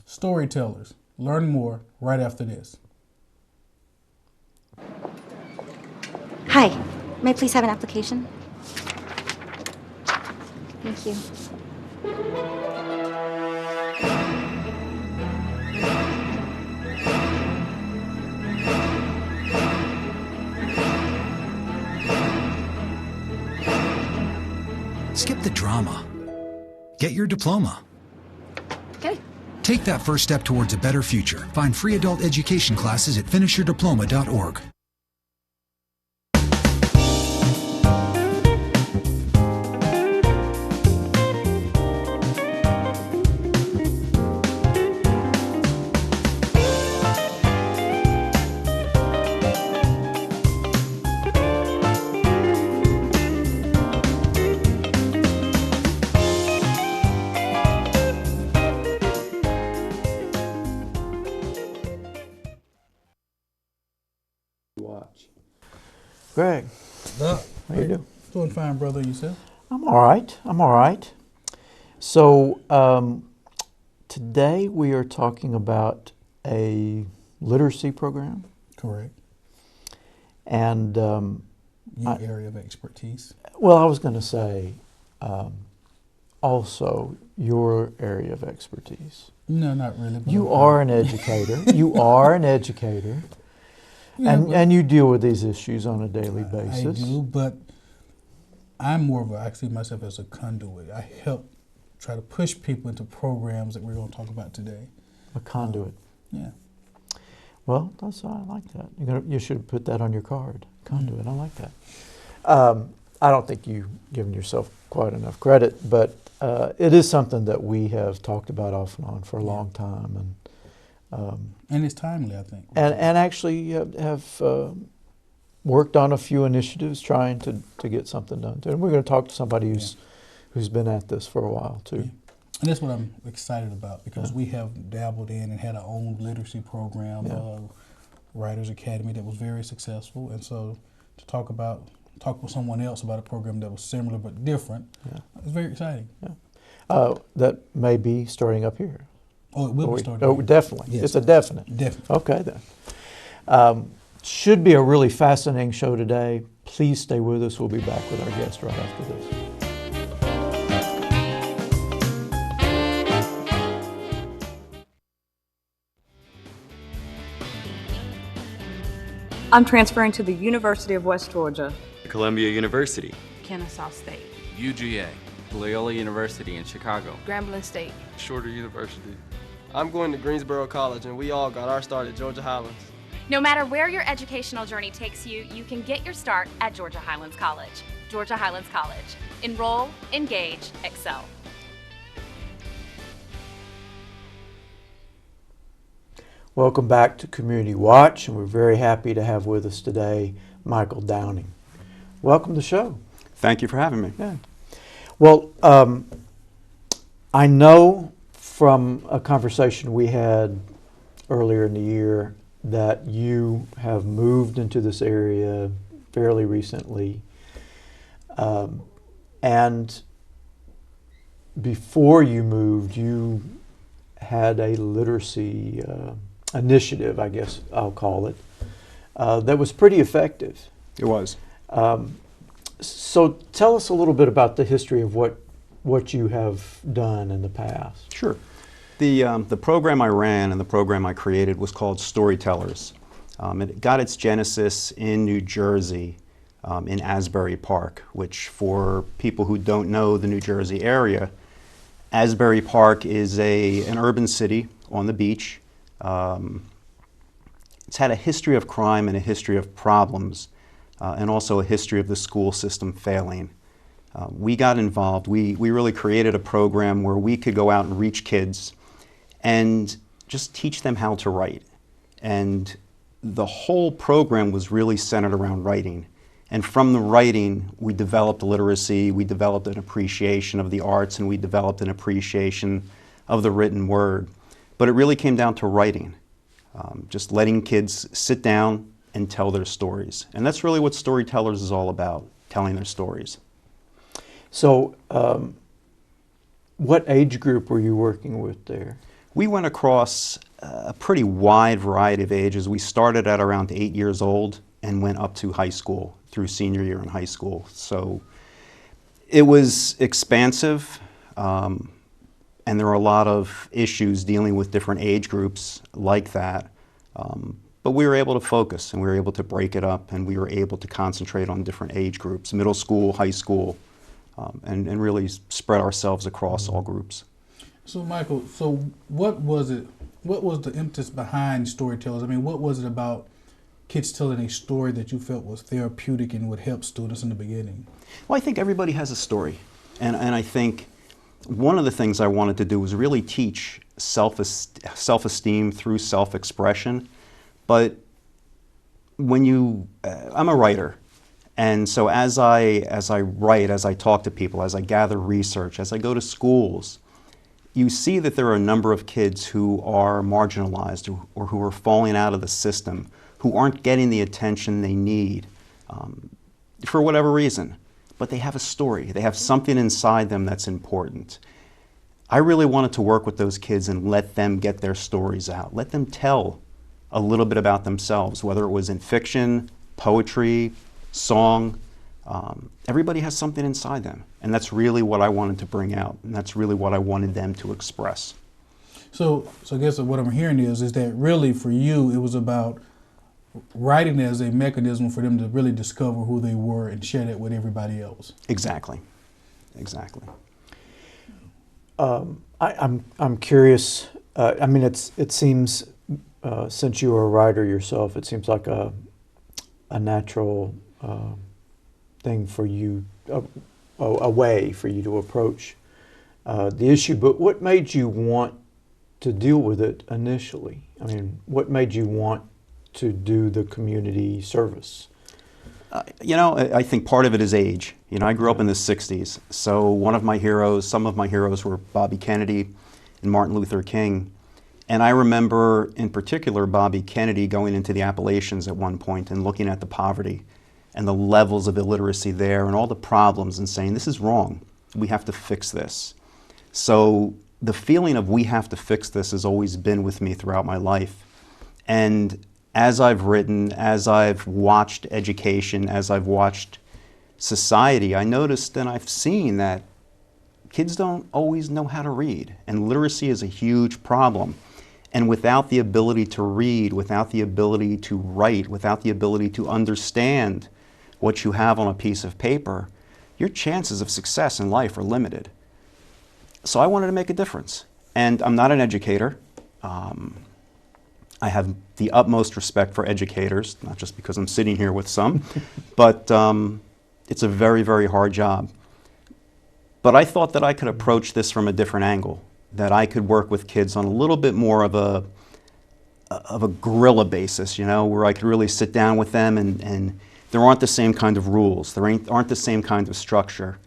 Storytellers. Learn more right after this. Hi, may I please have an application? Thank you. Skip the drama. Get your diploma. Okay. Take that first step towards a better future. Find free adult education classes at finishyourdiploma.org. Watch. Greg, Doc, how you doing? doing fine, brother. Yourself? I'm all right. I'm all right. So today we are talking about a literacy program, Correct. and Your area of expertise. well, I was going to say also your area of expertise. No, not really. But You okay. are an educator. You are an educator, Yeah, but and you deal with these issues on a daily I basis. do, but I'm more of a, I see myself as a conduit. I help try to push people into programs that we're going to talk about today. A conduit. Yeah. Well, I like that. You should put that on your card. Conduit. I like that. I don't think you've given yourself quite enough credit, but it is something that we have talked about off and on for a long time, And it's timely, I think. and actually have worked on a few initiatives trying to get something done. And we're going to talk to somebody who's been at this for a while too. Yeah. And that's what I'm excited about, because we have dabbled in and had our own literacy program, Writers Academy, that was very successful. And so to talk with someone else about a program that was similar but different, it's very exciting. That may be starting up here. Oh, it will be starting. Oh, definitely. Yes. It's a definite. Definitely. Okay, then. Should be a really fascinating show today. Please stay with us. We'll be back with our guest right after this. I'm transferring to the University of West Georgia. Columbia University. Kennesaw State, UGA, Loyola University in Chicago. Grambling State. Shorter University. I'm going to Greensboro College, and we all got our start at Georgia Highlands. No matter where your educational journey takes you, you can get your start at Georgia Highlands College. Georgia Highlands College. Enroll, engage, excel. Welcome back to Community Watch, and we're very happy to have with us today Michael Downing. Welcome to the show. Thank you for having me. Yeah. Well, I know from a conversation we had earlier in the year that you have moved into this area fairly recently. And before you moved, you had a literacy initiative, I guess I'll call it, that was pretty effective. It was. So tell us a little bit about the history of what you have done in the past. Sure. The program I ran and the program I created was called Storytellers. It got its genesis in New Jersey, in Asbury Park, which for people who don't know the New Jersey area, Asbury Park is an urban city on the beach. It's had a history of crime and a history of problems, and also a history of the school system failing. We got involved. We really created a program where we could go out and reach kids and just teach them how to write. And the whole program was really centered around writing. And from the writing, we developed literacy, we developed an appreciation of the arts, and we developed an appreciation of the written word. But it really came down to writing, just letting kids sit down and tell their stories. And that's really what Storytellers is all about, telling their stories. So what age group were you working with there? We went across a pretty wide variety of ages. We started at around 8 years old and went up to high school, through senior year in high school. So it was expansive, and there were a lot of issues dealing with different age groups like that. But we were able to focus, and we were able to break it up, and we were able to concentrate on different age groups, middle school, high school, and really spread ourselves across all groups. So Michael, so what was it, what was the impetus behind Storytellers? I mean, what was it about kids telling a story that you felt was therapeutic and would help students in the beginning? Well, I think everybody has a story. And I think one of the things I wanted to do was really teach self-esteem through self-expression. But when you, I'm a writer. And so as I write, as I talk to people, as I gather research, as I go to schools, you see that there are a number of kids who are marginalized or who are falling out of the system, who aren't getting the attention they need for whatever reason. But they have a story. They have something inside them that's important. I really wanted to work with those kids and let them get their stories out. Let them tell a little bit about themselves, whether it was in fiction, poetry, song. Everybody has something inside them. And that's really what I wanted to bring out. And that's really what I wanted them to express. So I guess what I'm hearing is that really for you, it was about writing as a mechanism for them to really discover who they were and share that with everybody else. Exactly. Exactly. I'm curious. I mean, it seems since you are a writer yourself, it seems like a natural thing for you, a way for you to approach the issue. But what made you want to deal with it initially? I mean, what made you want to do the community service? You know, I think part of it is age. You know, I grew up in the 60s, so some of my heroes were Bobby Kennedy and Martin Luther King. And I remember, in particular, Bobby Kennedy going into the Appalachians at one point and looking at the poverty and the levels of illiteracy there and all the problems and saying, this is wrong. We have to fix this. So the feeling of we have to fix this has always been with me throughout my life. And as I've written, as I've watched education, as I've watched society, I noticed and I've seen that kids don't always know how to read. And literacy is a huge problem. And without the ability to read, without the ability to write, without the ability to understand what you have on a piece of paper, your chances of success in life are limited. So I wanted to make a difference. And I'm not an educator. I have the utmost respect for educators, not just because I'm sitting here with some, but it's a very, very hard job. But I thought that I could approach this from a different angle, that I could work with kids on a little bit more of a guerrilla basis, you know, where I could really sit down with them and there aren't the same kind of rules, there aren't the same kind of structure,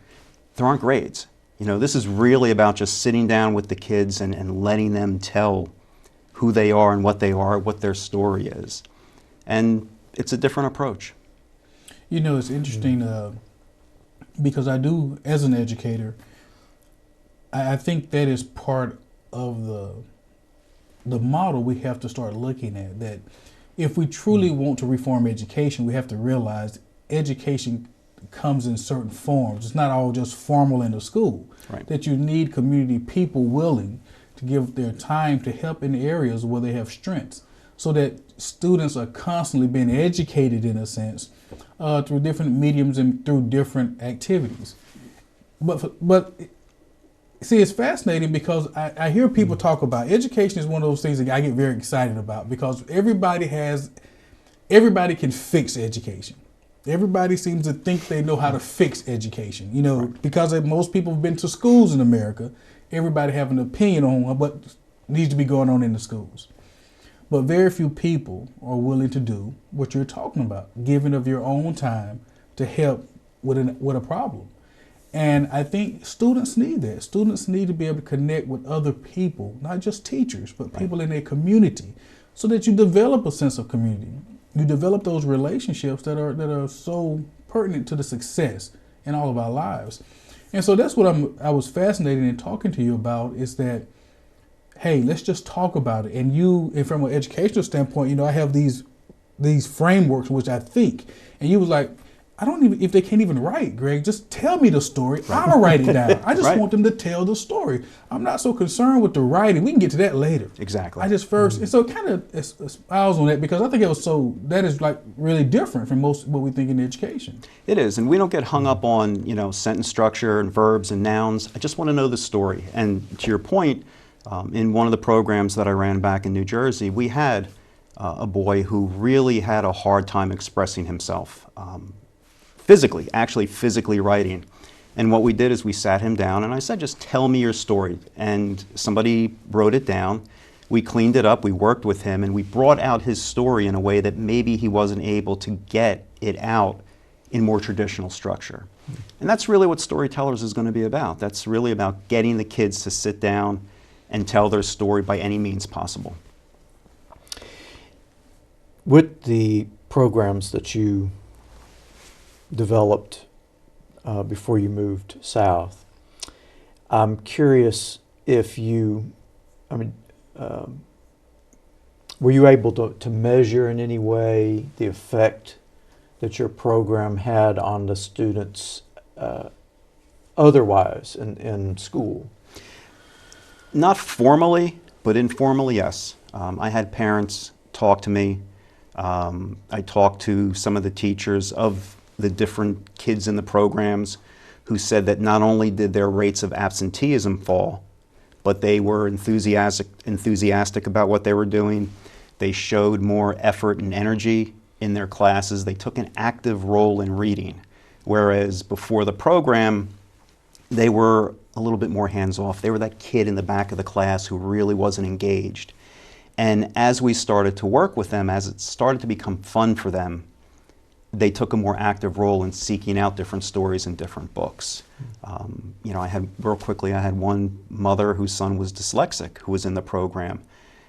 there aren't grades. You know, this is really about just sitting down with the kids and letting them tell who they are and what their story is. And it's a different approach. You know, it's interesting because I do, as an educator, I think that is part of the model we have to start looking at, that if we truly want to reform education, we have to realize education comes in certain forms. It's not all just formal in the school. Right. That you need community people willing to give their time to help in areas where they have strengths, so that students are constantly being educated, in a sense, through different mediums and through different activities. But see, it's fascinating because I hear people talk about education is one of those things that I get very excited about, because everybody can fix education. Everybody seems to think they know how to fix education, you know, because most people have been to schools in America. Everybody have an opinion on what needs to be going on in the schools. But very few people are willing to do what you're talking about, giving of your own time to help with a problem. And I think students need that. Students need to be able to connect with other people, not just teachers, but people in their community, so that you develop a sense of community. You develop those relationships that are so pertinent to the success in all of our lives. And so that's what I was fascinated in talking to you about, is that hey, let's just talk about it. And from an educational standpoint, I have these frameworks which I think, and you was like, I don't even, if they can't even write, Greg, just tell me the story. Right. I'll write it down. I just Right. want them to tell the story. I'm not so concerned with the writing. We can get to that later. Exactly. I just first, and so it kind of espouse on that because I think that is like really different from most what we think in education. It is, and we don't get hung up on, sentence structure and verbs and nouns. I just want to know the story. And to your point, in one of the programs that I ran back in New Jersey, we had a boy who really had a hard time expressing himself. Physically writing. And what we did is we sat him down and I said, just tell me your story. And somebody wrote it down. We cleaned it up, we worked with him, and we brought out his story in a way that maybe he wasn't able to get it out in more traditional structure. And that's really what Storytellers is going to be about. That's really about getting the kids to sit down and tell their story by any means possible. With the programs that you developed before you moved south, I'm curious if were you able to measure in any way the effect that your program had on the students otherwise in school? Not formally, but informally, yes. I had parents talk to me. I talked to some of the teachers of the different kids in the programs who said that not only did their rates of absenteeism fall, but they were enthusiastic about what they were doing. They showed more effort and energy in their classes. They took an active role in reading, whereas before the program, they were a little bit more hands-off. They were that kid in the back of the class who really wasn't engaged. And as we started to work with them, as it started to become fun for them, they took a more active role in seeking out different stories in different books. I had one mother whose son was dyslexic who was in the program.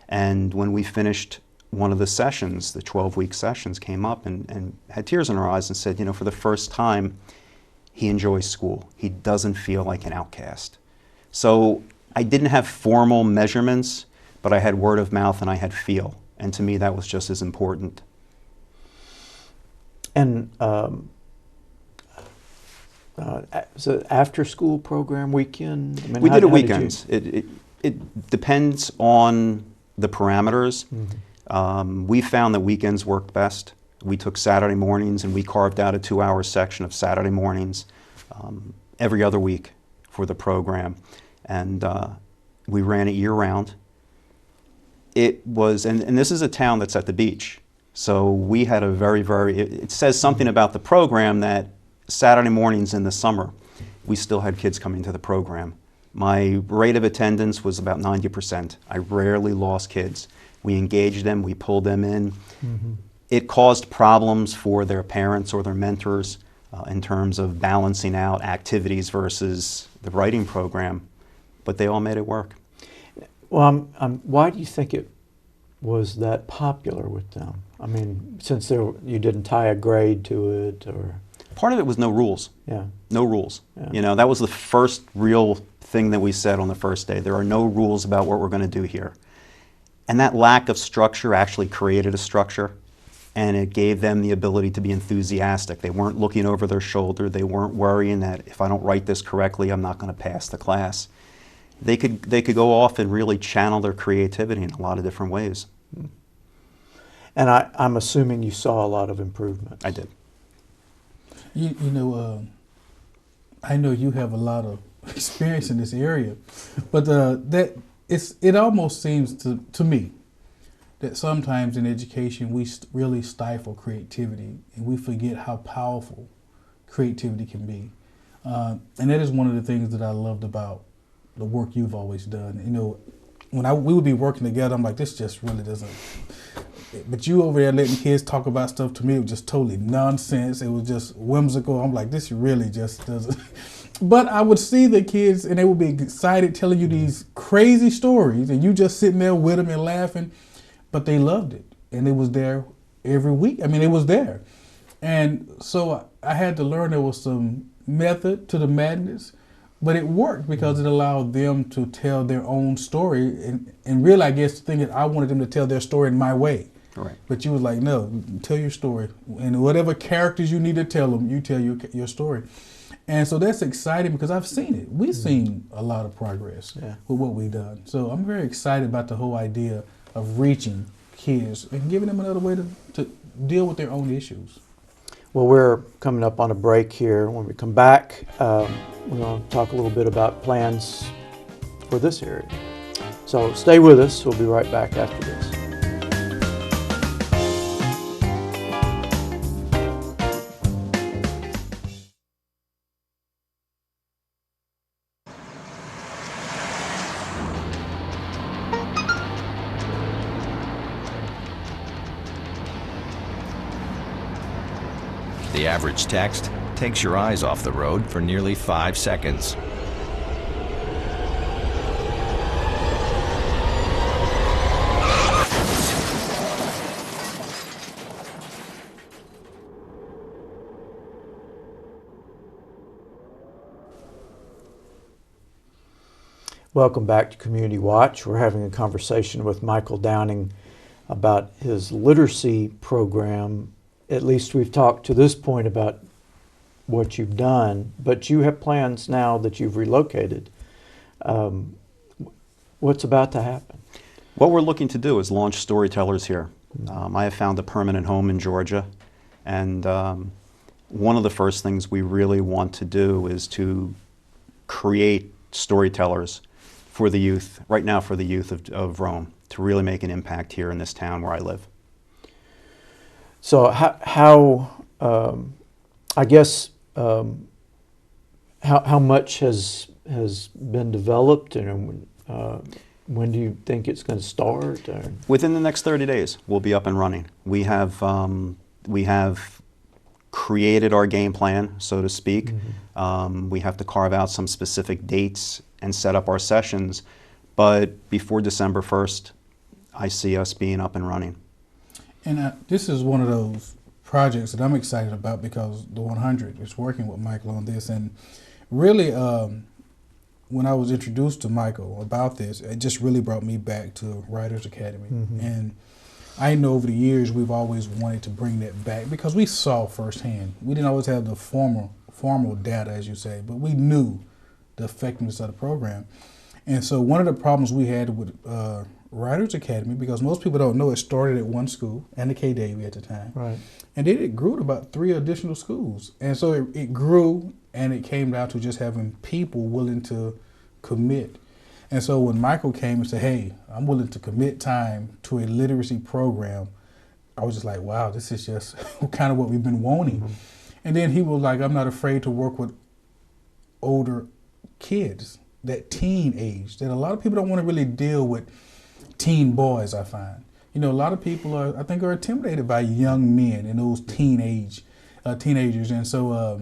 And when we finished one of the sessions, the 12-week sessions, came up and had tears in her eyes and said, for the first time, he enjoys school. He doesn't feel like an outcast. So I didn't have formal measurements, but I had word of mouth and I had feel. And to me, that was just as important. And so after school program weekend? We did it weekends. It depends on the parameters. Mm-hmm. We found that weekends worked best. We took Saturday mornings and we carved out a 2-hour section of Saturday mornings every other week for the program. And we ran it year round. It was, and this is a town that's at the beach. So we had a it says something about the program that Saturday mornings in the summer, we still had kids coming to the program. My rate of attendance was about 90%. I rarely lost kids. We engaged them, we pulled them in. Mm-hmm. It caused problems for their parents or their mentors in terms of balancing out activities versus the writing program, but they all made it work. Well, why do you think it was that popular with them? I mean, since you didn't tie a grade to it, or part of it was no rules. Yeah, no rules. Yeah. That was the first real thing that we said on the first day. There are no rules about what we're going to do here, and that lack of structure actually created a structure, and it gave them the ability to be enthusiastic. They weren't looking over their shoulder. They weren't worrying that if I don't write this correctly, I'm not going to pass the class. They could go off and really channel their creativity in a lot of different ways. And I'm assuming you saw a lot of improvement. I did. I know you have a lot of experience in this area, but it almost seems to me that sometimes in education we really stifle creativity and we forget how powerful creativity can be. And that is one of the things that I loved about the work you've always done. When we would be working together, I'm like, this just really doesn't. But you over there letting kids talk about stuff, to me, it was just totally nonsense. It was just whimsical. I'm like, this really just doesn't. But I would see the kids, and they would be excited telling you these crazy stories, and you just sitting there with them and laughing. But they loved it, and it was there every week. I mean, it was there. And so I had to learn there was some method to the madness. But it worked because it allowed them to tell their own story. And really, I guess the thing is, I wanted them to tell their story in my way. Right. But you was like, no, tell your story. And whatever characters you need to tell them, you tell your story. And so that's exciting because I've seen it. We've seen a lot of progress with what we've done. So I'm very excited about the whole idea of reaching kids and giving them another way to deal with their own issues. Well, we're coming up on a break here. When we come back, we're going to talk a little bit about plans for this area. So stay with us. We'll be right back after this. The average text takes your eyes off the road for nearly 5 seconds. Welcome back to Community Watch. We're having a conversation with Michael Downing about his literacy program. At least we've talked to this point about what you've done, but you have plans now that you've relocated. What's about to happen? What we're looking to do is launch Storytellers here. I have found a permanent home in Georgia, and one of the first things we really want to do is to create Storytellers for the youth, right now for the youth of Rome, to really make an impact here in this town where I live. So how much has been developed, and when do you think it's going to start? Or? Within the next 30 days, we'll be up and running. We have created our game plan, so to speak. We have to carve out some specific dates and set up our sessions, but before December 1st, I see us being up and running. And this is one of those projects that I'm excited about because the 100 is working with Michael on this. And really, when I was introduced to Michael about this, it just really brought me back to Writers Academy. And I know over the years we've always wanted to bring that back because we saw firsthand. We didn't always have the formal data, as you say, but we knew the effectiveness of the program. And so one of the problems we had with Writers Academy, because most people don't know, it started at one school, and the K-Davy at the time. Right. And then it grew to about 3 additional schools. And so it grew, and it came down to just having people willing to commit. And so when Michael came and said, hey, I'm willing to commit time to a literacy program, I was just like, wow, this is just kind of what we've been wanting. And then he was like, I'm not afraid to work with older kids, that teen age, that a lot of people don't want to really deal with teen boys, I find. You know, a lot of people are intimidated by young men and those teenagers. And so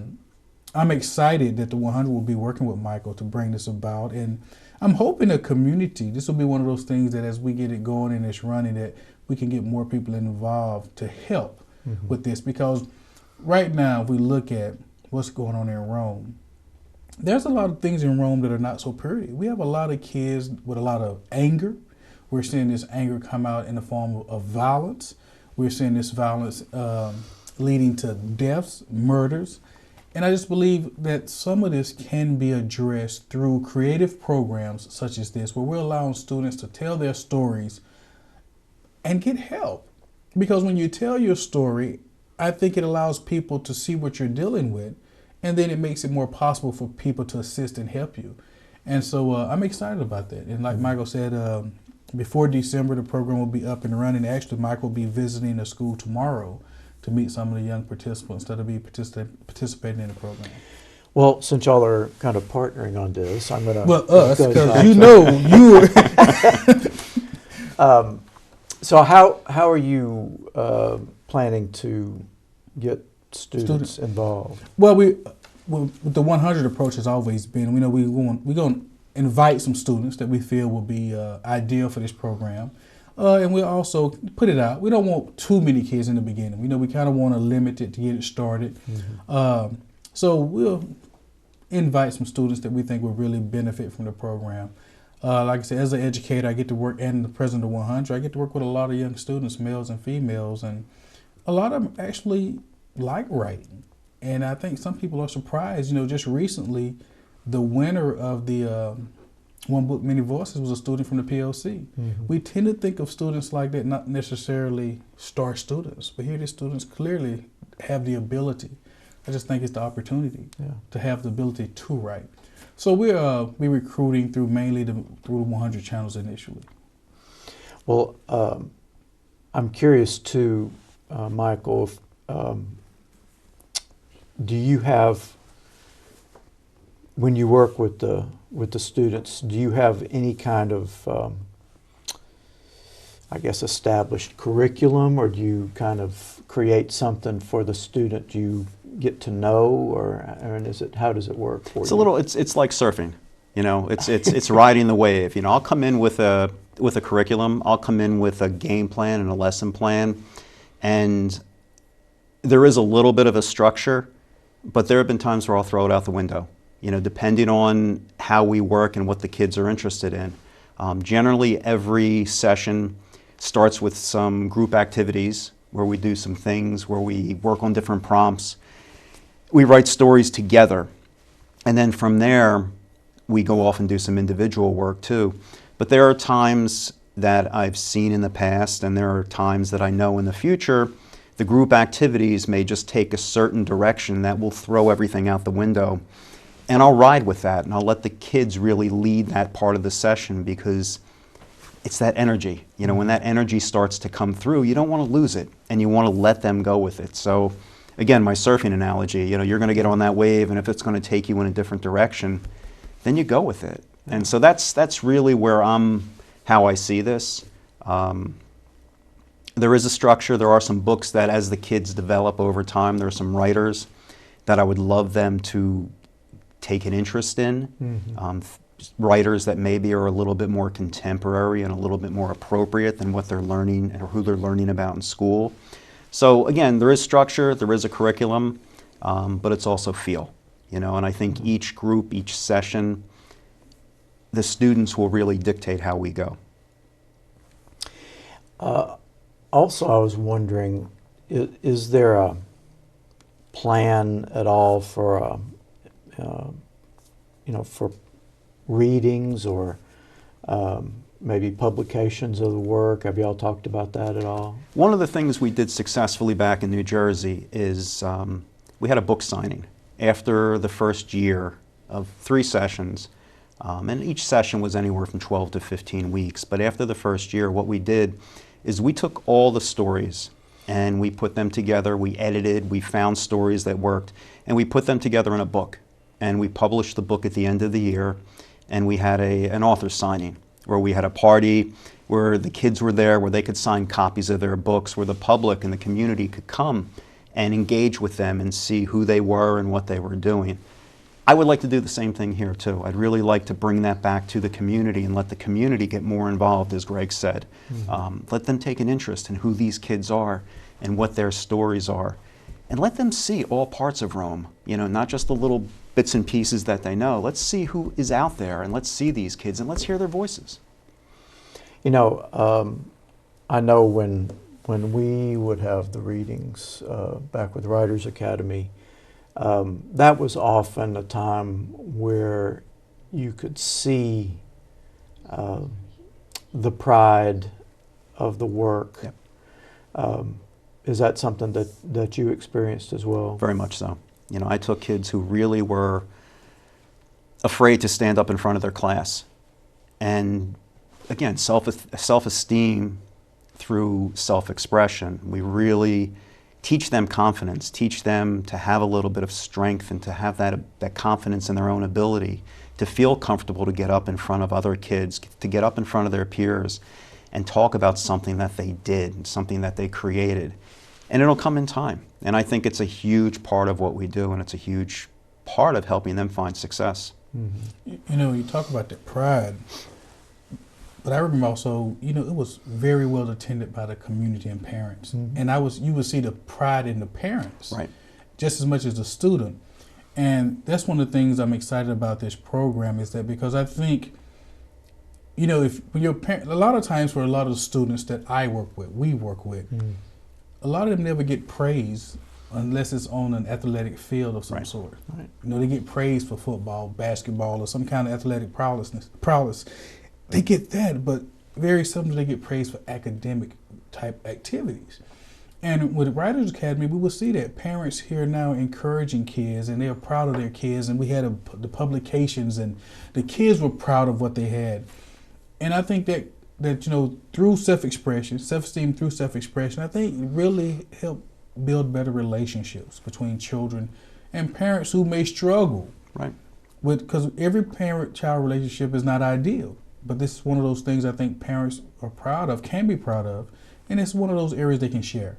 I'm excited that the 100 will be working with Michael to bring this about. And I'm hoping the community, this will be one of those things that as we get it going and it's running, that we can get more people involved to help with this. Because right now, if we look at what's going on in Rome, there's a lot of things in Rome that are not so pretty. We have a lot of kids with a lot of anger. We're seeing this anger come out in the form of violence. We're seeing this violence leading to deaths, murders. And I just believe that some of this can be addressed through creative programs such as this, where we're allowing students to tell their stories and get help. Because when you tell your story, I think it allows people to see what you're dealing with, and then it makes it more possible for people to assist and help you. And so I'm excited about that. And like Michael said, before December, the program will be up and running. Actually, Michael will be visiting a school tomorrow to meet some of the young participants that will be participating in the program. Well, since y'all are kind of partnering on this, I'm going to... Well, us, because you know you... So how are you planning to get students involved? Well, with the 100 approach has always been, we know we're going to invite some students that we feel will be ideal for this program. And we'll also put it out. We don't want too many kids in the beginning. We know we kind of want to limit it to get it started. So we'll invite some students that we think would really benefit from the program. Like I said, as an educator, I get to work, and the president of 100, I get to work with a lot of young students, males and females, and a lot of them actually like writing. And I think some people are surprised. You know, just recently, the winner of the One Book, Many Voices was a student from the PLC. We tend to think of students like that, not necessarily star students, but here the students clearly have the ability. I just think it's the opportunity to have the ability to write. So we're recruiting through mainly through the 100 channels initially. Well, I'm curious too, Michael, if, do you have, when you work with the students, do you have any kind of, I guess, established curriculum, or do you kind of create something for the student you get to know, or is it, how does it work for you? It's a little, it's like surfing, you know, it's riding the wave. You know, I'll come in with a curriculum, I'll come in with a game plan and a lesson plan, and there is a little bit of a structure, but there have been times where I'll throw it out the window, you know, depending on how we work and what the kids are interested in. Generally, every session starts with some group activities where we do some things, where we work on different prompts. We write stories together, and then from there, we go off and do some individual work too. But there are times that I've seen in the past, and there are times that I know in the future, the group activities may just take a certain direction that will throw everything out the window. And I'll ride with that, and I'll let the kids really lead that part of the session, because it's that energy. You know, when that energy starts to come through, you don't want to lose it, and you want to let them go with it. So again, my surfing analogy, you know, you're going to get on that wave, and if it's going to take you in a different direction, then you go with it. And so that's really where how I see this. There is a structure. There are some books that, as the kids develop over time, there are some writers that I would love them to take an interest in. Writers that maybe are a little bit more contemporary and a little bit more appropriate than what they're learning or who they're learning about in school. So again, there is structure, there is a curriculum, but it's also feel, you know, and I think each group, each session, the students will really dictate how we go. Also, I was wondering, is there a plan at all for, you know, for readings or maybe publications of the work? Have y'all talked about that at all? One of the things we did successfully back in New Jersey is we had a book signing after the first year of 3 sessions, and each session was anywhere from 12 to 15 weeks. But after the first year, what we did is we took all the stories and we put them together, we edited, we found stories that worked, and we put them together in a book. And we published the book at the end of the year, and we had an author signing where we had a party where the kids were there, where they could sign copies of their books, where the public and the community could come and engage with them and see who they were and what they were doing. I would like to do the same thing here too. I'd really like to bring that back to the community and let the community get more involved, as Greg said. Let them take an interest in who these kids are and what their stories are. And let them see all parts of Rome, you know, not just the little bits and pieces that they know. Let's see who is out there, and let's see these kids, and let's hear their voices. You know, I know when we would have the readings back with Writers Academy, that was often a time where you could see the pride of the work. Yep. Is that something that you experienced as well? Very much so. You know, I took kids who really were afraid to stand up in front of their class. And again, self-esteem through self-expression. We really teach them confidence, teach them to have a little bit of strength and to have that confidence in their own ability, to feel comfortable to get up in front of other kids, to get up in front of their peers and talk about something that they did, something that they created. And it'll come in time. And I think it's a huge part of what we do, and it's a huge part of helping them find success. You know, you talk about that pride, but I remember also, you know, it was very well attended by the community and parents. And you would see the pride in the parents, right, just as much as the student. And that's one of the things I'm excited about this program is that because I think, you know, if when your parent, a lot of times for a lot of the students that we work with, a lot of them never get praise unless it's on an athletic field of some sort. Right. You know, they get praised for football, basketball, or some kind of athletic prowess. They get that, but very seldom they get praised for academic type activities. And with Writers Academy, we will see that parents here now encouraging kids, and they are proud of their kids. And we had the publications, and the kids were proud of what they had. And I think that you know, through self-expression, self-esteem through self-expression, I think it really helped build better relationships between children and parents who may struggle. Right. Because every parent-child relationship is not ideal. But this is one of those things I think parents are proud of, can be proud of, and it's one of those areas they can share.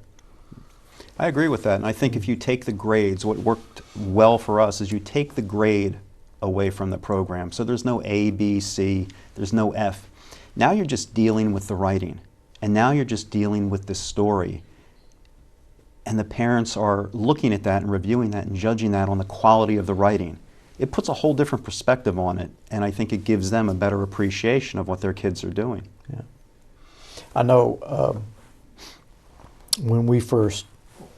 I agree with that, and I think if you take the grades, what worked well for us is you take the grade away from the program. So there's no A, B, C, there's no F. Now you're just dealing with the writing, and now you're just dealing with the story. And the parents are looking at that and reviewing that and judging that on the quality of the writing. It puts a whole different perspective on it, and I think it gives them a better appreciation of what their kids are doing. Yeah. I know when we first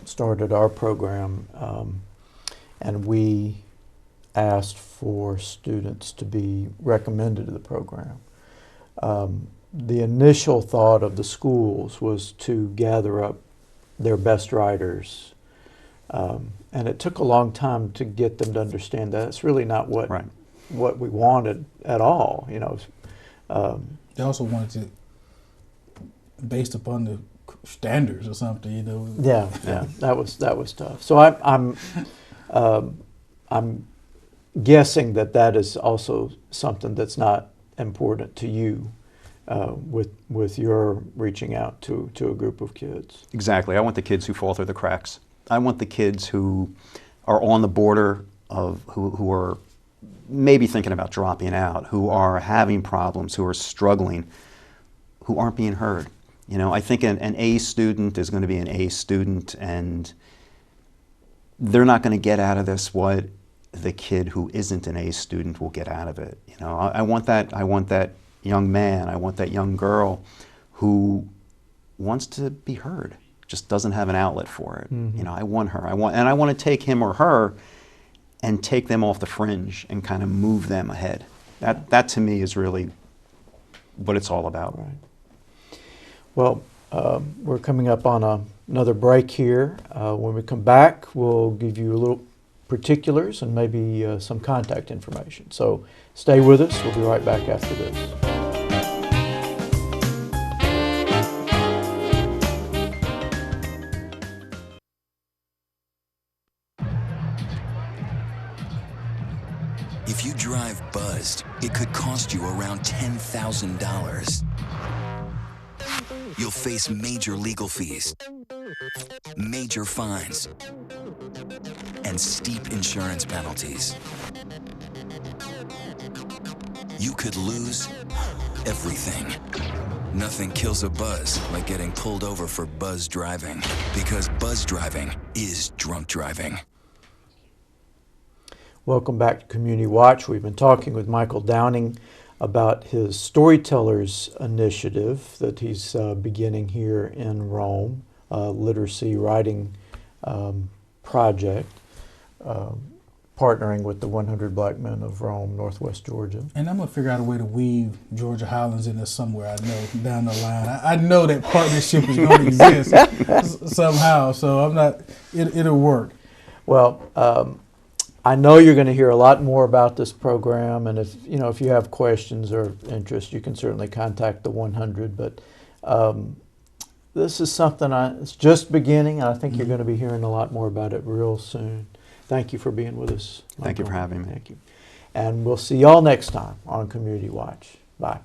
started our program, and we asked for students to be recommended to the program, the initial thought of the schools was to gather up their best writers, and it took a long time to get them to understand that it's really not what we wanted at all. You know, they also wanted to, based upon the standards or something. You know. Yeah, that was tough. So I'm guessing that is also something that's not important to you. With your reaching out to a group of kids. Exactly. I want the kids who fall through the cracks. I want the kids who are on the border of, who are maybe thinking about dropping out, who are having problems, who are struggling, who aren't being heard. You know, I think an A student is going to be an A student, and they're not going to get out of this what the kid who isn't an A student will get out of it. You know, I want that young man, I want that young girl who wants to be heard, just doesn't have an outlet for it. Mm-hmm. You know, I want to take him or her and take them off the fringe and kind of move them ahead. That to me is really what it's all about. Right. Well, we're coming up on another break here. When we come back, we'll give you a little particulars and maybe some contact information. So stay with us. We'll be right back after this. If you drive buzzed, it could cost you around $10,000. You'll face major legal fees, major fines, and steep insurance penalties. You could lose everything. Nothing kills a buzz like getting pulled over for buzz driving, because buzz driving is drunk driving. Welcome back to Community Watch. We've been talking with Michael Downing about his Storytellers initiative that he's beginning here in Rome, literacy writing project, partnering with the 100 Black Men of Rome, Northwest Georgia. And I'm going to figure out a way to weave Georgia Highlands in there somewhere, I know, down the line. I know that partnership is going to exist somehow, so it'll work. Well, I know you're going to hear a lot more about this program, and if you have questions or interest, you can certainly contact the 100. But this is something it's just beginning, and I think you're going to be hearing a lot more about it real soon. Thank you for being with us. Thank you for having me. Thank you. And we'll see y'all next time on Community Watch. Bye.